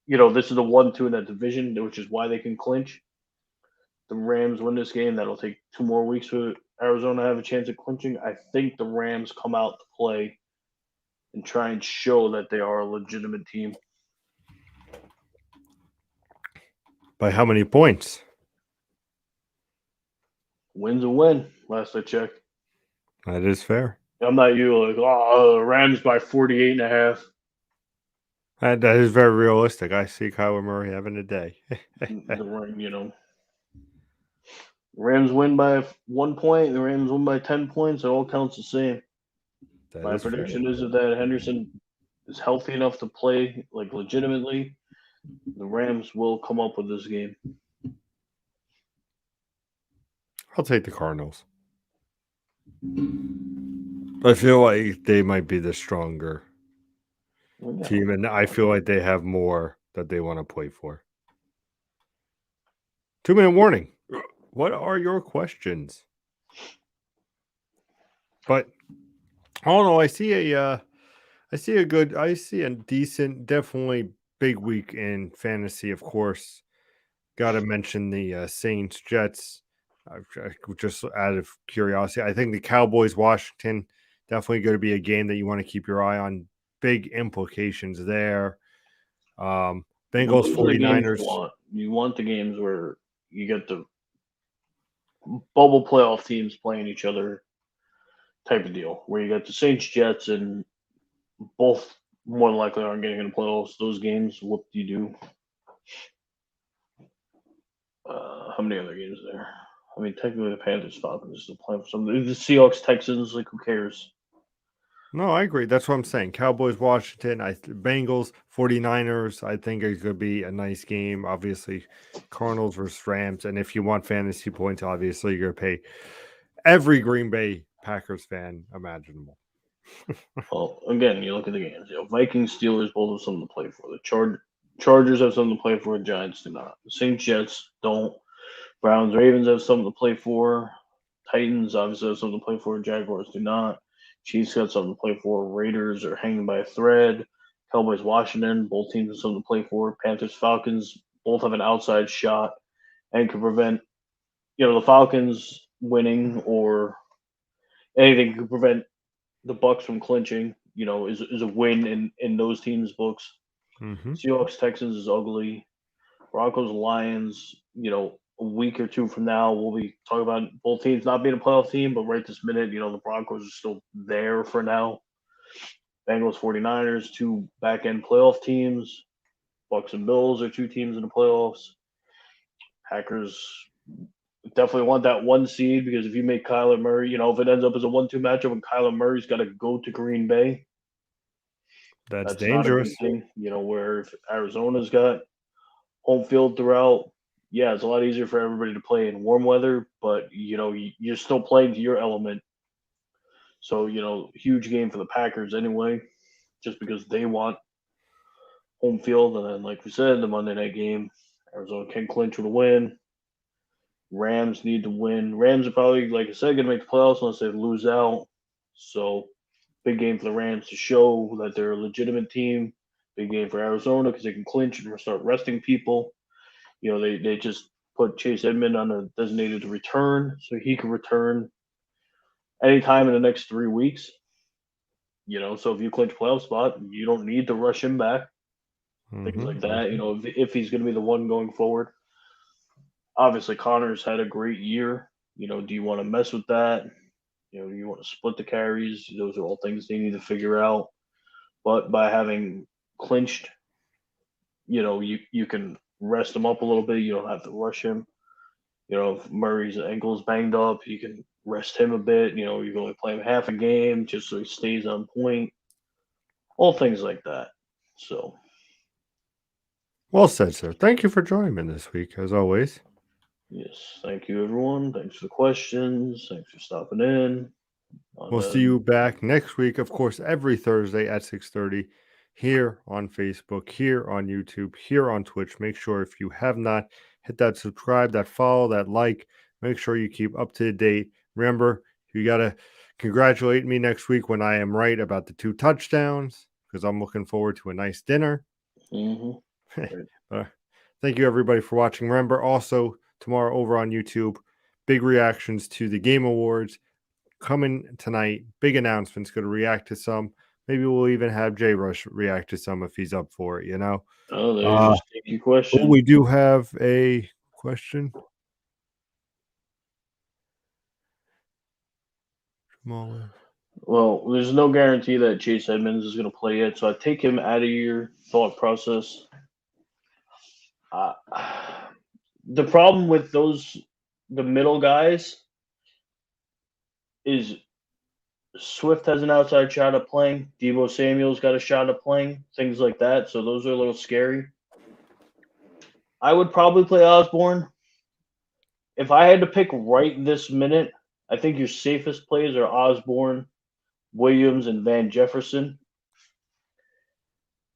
this is the 1-2 in that division, which is why they can clinch. The Rams win this game. That'll take 2 more weeks for Arizona to have a chance at clinching. I think the Rams come out to play and try and show that they are a legitimate team. By how many points? Win's a win. Last I checked. That is fair. I'm not you like Rams by 48.5. That is very realistic. I see Kyler Murray having a day. The Rams win by 1 point. The Rams win by 10 points. It all counts the same. That My is fair. prediction is that Henderson is healthy enough to play like legitimately. The Rams will come up with this game. I'll take the Cardinals. I feel like they might be the stronger team, and I feel like they have more that they want to play for. 2-minute warning. What are your questions? But all in all, I see a decent, definitely big week in fantasy. Of course, got to mention the Saints Jets. Just out of curiosity, I think the Cowboys Washington definitely going to be a game that you want to keep your eye on. Big implications there. Bengals 49ers. You want the games where you get the bubble playoff teams playing each other type of deal, where you got the Saints Jets and both more than likely aren't getting in the playoffs. Those games, what do you do? How many other games are there? I mean, technically the Panthers Falcons still playing for something. The Seahawks Texans, like who cares? No, I agree. That's what I'm saying. Cowboys, Washington, Bengals, 49ers, I think it could be a nice game. Obviously, Cardinals versus Rams. And if you want fantasy points, obviously you're going to pay every Green Bay Packers fan imaginable. Well, again, you look at the games. Vikings, Steelers both have something to play for. The Chargers have something to play for. Giants do not. The Saints Jets don't. Browns Ravens have something to play for. Titans obviously have something to play for. Jaguars do not. Chiefs got something to play for. Raiders are hanging by a thread. Cowboys Washington, both teams have something to play for. Panthers Falcons both have an outside shot and can prevent the Falcons winning, or anything could prevent the Bucks from clinching. Is a win in those teams' books. Mm-hmm. Seahawks Texans is ugly. Broncos Lions. A week or two from now, we'll be talking about both teams not being a playoff team, but right this minute, the Broncos are still there for now. Bengals 49ers, two back end playoff teams. Bucks and Bills are two teams in the playoffs. Packers definitely want that 1 seed, because if you make Kyler Murray, if it ends up as a 1-2 matchup and Kyler Murray's got to go to Green Bay, that's dangerous. Not a good thing. Where if Arizona's got home field throughout, yeah, it's a lot easier for everybody to play in warm weather, but you're still playing to your element. So, huge game for the Packers anyway, just because they want home field. And then, like we said, the Monday night game, Arizona can clinch with a win. Rams need to win. Rams are probably, like I said, going to make the playoffs unless they lose out. So, big game for the Rams to show that they're a legitimate team. Big game for Arizona because they can clinch and start resting people. They just put Chase Edmond on a designated to return, so he can return anytime in the next 3 weeks. So if you clinch playoff spot, you don't need to rush him back. Things like that. If he's going to be the one going forward. Obviously, Connor's had a great year. Do you want to mess with that? Do you want to split the carries? Those are all things they need to figure out. But by having clinched, you can rest him up a little bit. You don't have to rush him. If Murray's ankle's banged up, you can rest him a bit. You can only play him half a game just so he stays on point. All things like that. So, well said, sir. Thank you for joining me this week, as always. yes, thank you, everyone. Thanks for the questions. Thanks for stopping in. We'll see you back next week, of course, every Thursday at 6:30 here on Facebook, here on YouTube, here on Twitch. Make sure if you have not, hit that subscribe, that follow, that like. Make sure you keep up to date. Remember, you got to congratulate me next week when I am right about the 2 touchdowns because I'm looking forward to a nice dinner. Thank you, everybody, for watching. Remember, also, tomorrow over on YouTube, big reactions to the Game Awards coming tonight. Big announcements. Going to react to some. Maybe we'll even have Jrush react to some if he's up for it. Oh, there's a sneaky question. We do have a question. Well, there's no guarantee that Chase Edmonds is going to play yet, so I take him out of your thought process. The problem with the middle guys, is Swift has an outside shot at playing. Deebo Samuel's got a shot at playing. Things like that. So those are a little scary. I would probably play Osborne. If I had to pick right this minute, I think your safest plays are Osborne, Williams, and Van Jefferson.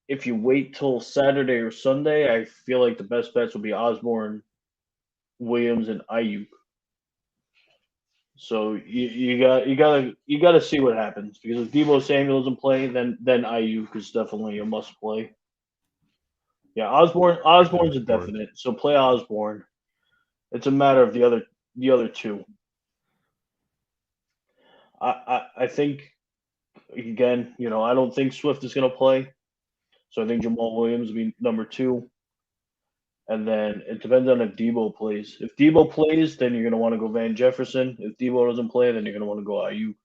If you wait till Saturday or Sunday, I feel like the best bets would be Osborne, Williams, and Ayuk. So you gotta see what happens, because if Deebo Samuel doesn't play, then Ayuk is definitely a must play. Yeah, Osborne's a definite. So play Osborne. It's a matter of the other two. I think, again, I don't think Swift is gonna play. So I think Jamal Williams will be number 2. And then it depends on if Deebo plays. If Deebo plays, then you're going to want to go Van Jefferson. If Deebo doesn't play, then you're going to want to go Ayuk.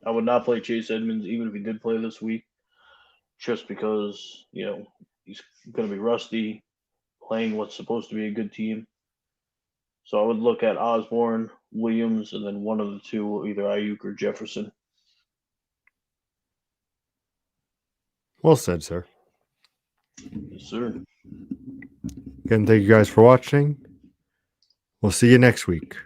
I would not play Chase Edmonds even if he did play this week, just because, he's going to be rusty, playing what's supposed to be a good team. So I would look at Osborne, Williams, and then one of the two, either Ayuk or Jefferson. Well said, sir. Yes, sir. Again, thank you guys for watching. We'll see you next week.